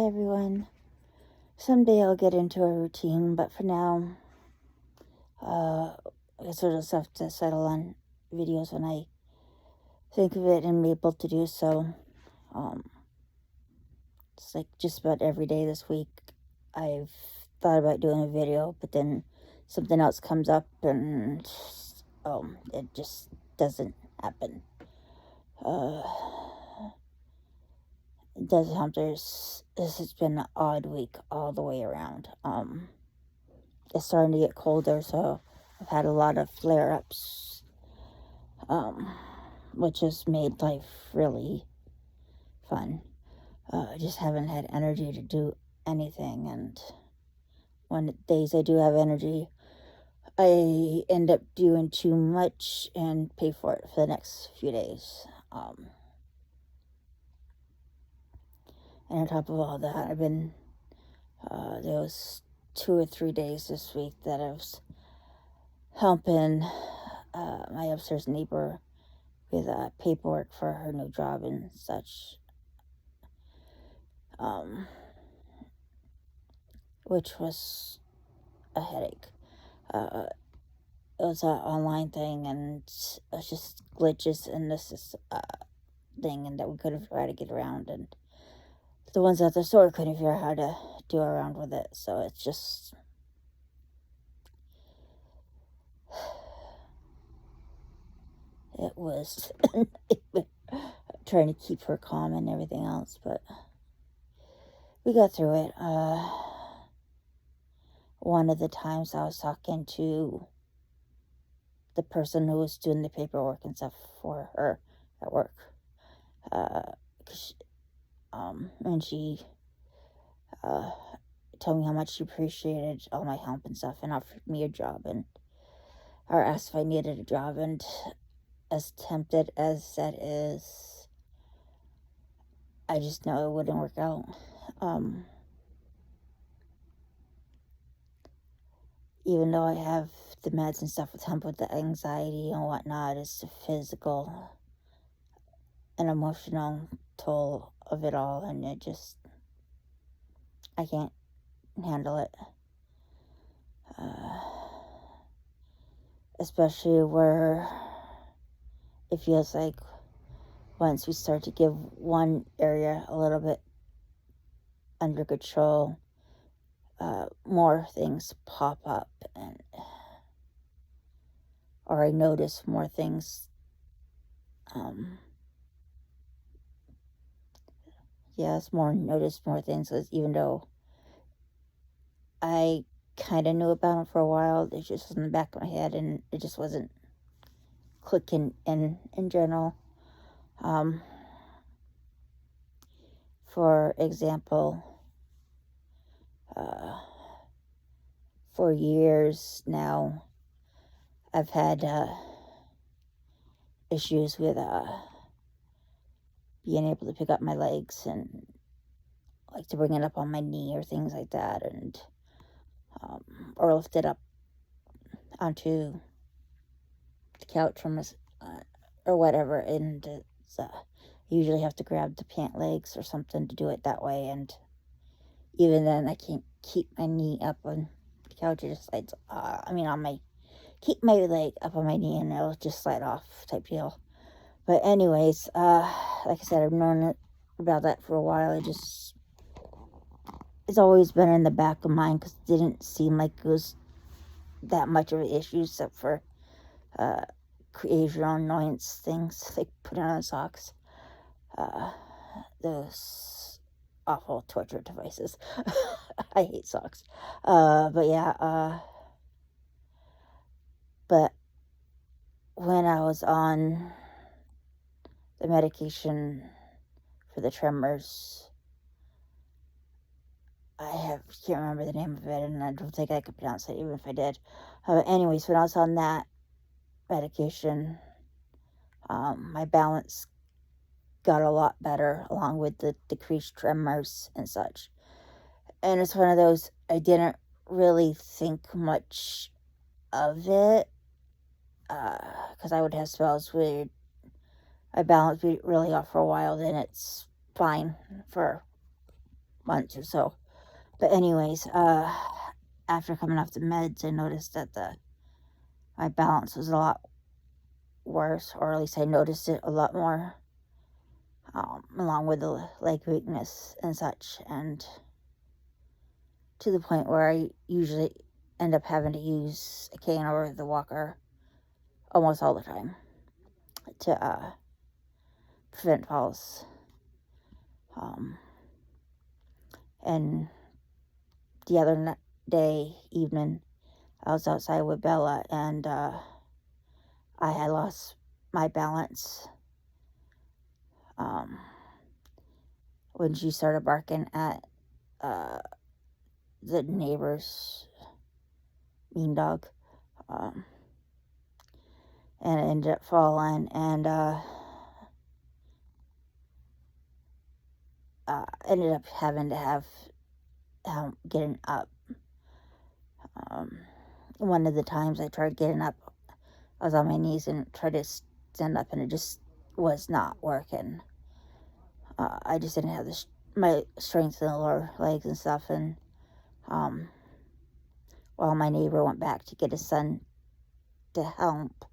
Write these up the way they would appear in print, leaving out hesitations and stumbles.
everyone. Someday I'll get into a routine, but for now, I guess I'll just have to settle on videos when I think of it and be able to do so. Um, it's like just about every day this week, I've thought about doing a video, but then something else comes up and it just doesn't happen. Uh, it doesn't help. This has been an odd week all the way around. It's starting to get colder, so I've had a lot of flare-ups, which has made life really fun. I just haven't had energy to do anything, and when days I do have energy, I end up doing too much and pay for it for the next few days. And on top of all that, I've been, there was 2 or 3 days this week that I was helping my upstairs neighbor with paperwork for her new job and such, which was a headache. It was an online thing, and it was just glitches in this thing, and that we couldn't figure out how to get around, and the ones at the store couldn't figure out how to do around with it, so it's just... It was trying to keep her calm and everything else, but we got through it. One of the times I was talking to the person who was doing the paperwork and stuff for her at work, and she told me how much she appreciated all my help and stuff, and offered me a job, or asked if I needed a job, and as tempted as that is, I just know it wouldn't work out. Even though I have the meds and stuff with help with the anxiety and whatnot, it's the physical and emotional toll of it all, and I can't handle it. Especially where it feels like once we start to give one area a little bit under control, more things pop up, or I notice more things. Notice more things, because even though I kind of knew about them for a while, it just was in the back of my head, and it just wasn't clicking in general. For example, for years now, I've had issues with being able to pick up my legs, and like to bring it up on my knee or things like that, and or lift it up onto the couch from or whatever, and you usually have to grab the pant legs or something to do it that way, and even then I can't keep my knee up on the couch. It just slides, keep my leg up on my knee and it'll just slide off type deal. But anyways, like I said, I've known about that for a while. It's always been in the back of mine, because it didn't seem like it was that much of an issue, except for occasional annoyance things, like putting on socks. Those awful torture devices. I hate socks. But yeah, but when I was on the medication for the tremors, I can't remember the name of it, and I don't think I could pronounce it even if I did. Anyways, when I was on that medication, my balance got a lot better, along with the decreased tremors and such. And it's one of those, I didn't really think much of it, because I would have spells where my balance would be really off for a while, then it's fine for months or so. But anyways, after coming off the meds, I noticed that my balance was a lot worse, or at least I noticed it a lot more, along with the leg weakness and such, and to the point where I usually end up having to use a cane or the walker almost all the time to prevent falls. And the other evening, I was outside with Bella, and I had lost my balance when she started barking at the neighbor's mean dog, and it ended up falling, and ended up having to have getting up. One of the times I tried getting up, I was on my knees and tried to stand up, and it just was not working. I just didn't have my strength in the lower legs and stuff, and while my neighbor went back to get his son to help,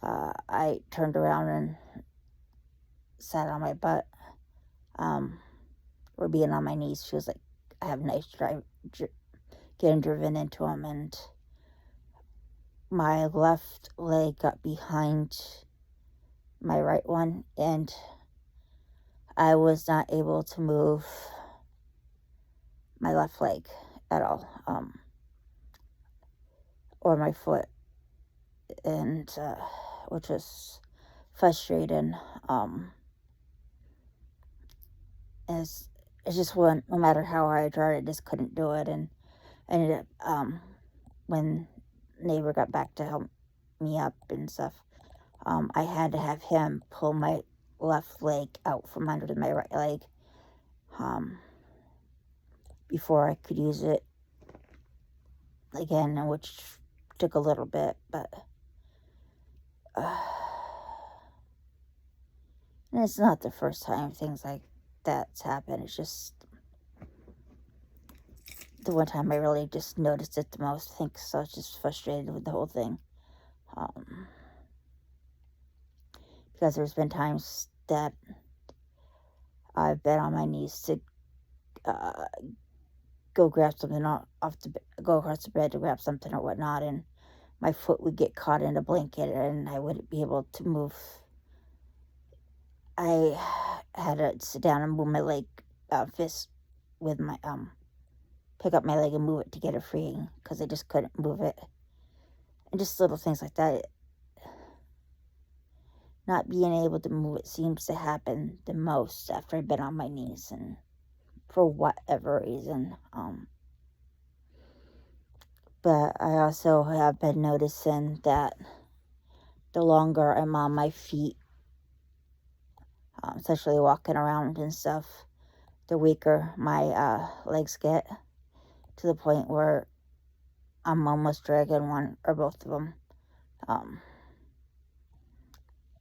I turned around and sat on my butt, or being on my knees. She was like, I have nice drive getting driven into him, and my left leg got behind my right one, and I was not able to move my left leg at all, or my foot, and which was frustrating. As it just went, no matter how I tried, I just couldn't do it, and I ended up when neighbor got back to help me up and stuff, I had to have him pull my left leg out from under my right leg before I could use it again, which took a little bit, but and it's not the first time things like that's happened. It's just the one time I really just noticed it the most. I think so I was just frustrated with the whole thing. Because there's been times that I've been on my knees to go grab something go across the bed to grab something or whatnot, and my foot would get caught in a blanket and I wouldn't be able to move. I had to sit down and move my leg, fist with my, pick up my leg and move it to get it free, because I just couldn't move it. And just little things like that. Not being able to move it seems to happen the most after I've been on my knees, and for whatever reason. But I also have been noticing that the longer I'm on my feet, especially walking around and stuff, the weaker my legs get, to the point where I'm almost dragging one or both of them.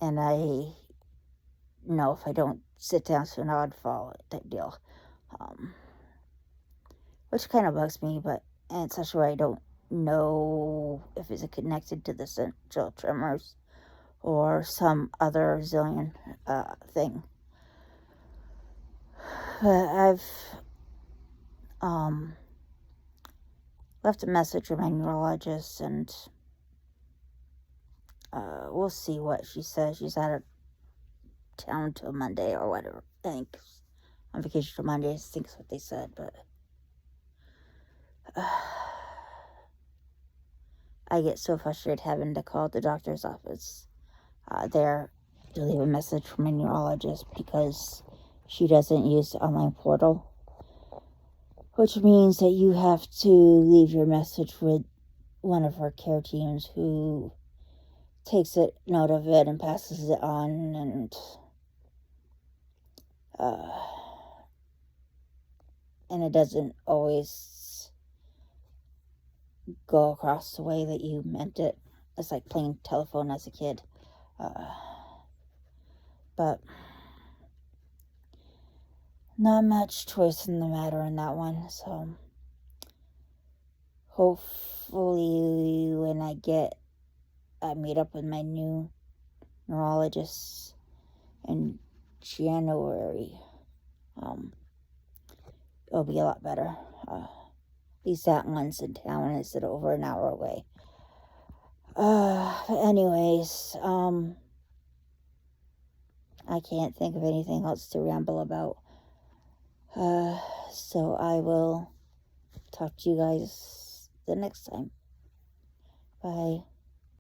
And I know if I don't sit down soon, I'd fall type deal. Which kind of bugs me, but in such a way I don't know if it's connected to the central tremors or some other zillion thing. But I've left a message with my neurologist, and we'll see what she says. She's out of town till Monday or whatever. I think on vacation till Monday, I think that's what they said. But I get so frustrated having to call the doctor's office there to leave a message for my neurologist, because she doesn't use the online portal, which means that you have to leave your message with one of her care teams who takes a note of it and passes it on, and it doesn't always go across the way that you meant it. It's like playing telephone as a kid. But not much choice in the matter in that one. So hopefully when I meet up with my new neurologist in January, it'll be a lot better. At least that one's in town and it's over an hour away. But anyways, I can't think of anything else to ramble about. So I will talk to you guys the next time. Bye.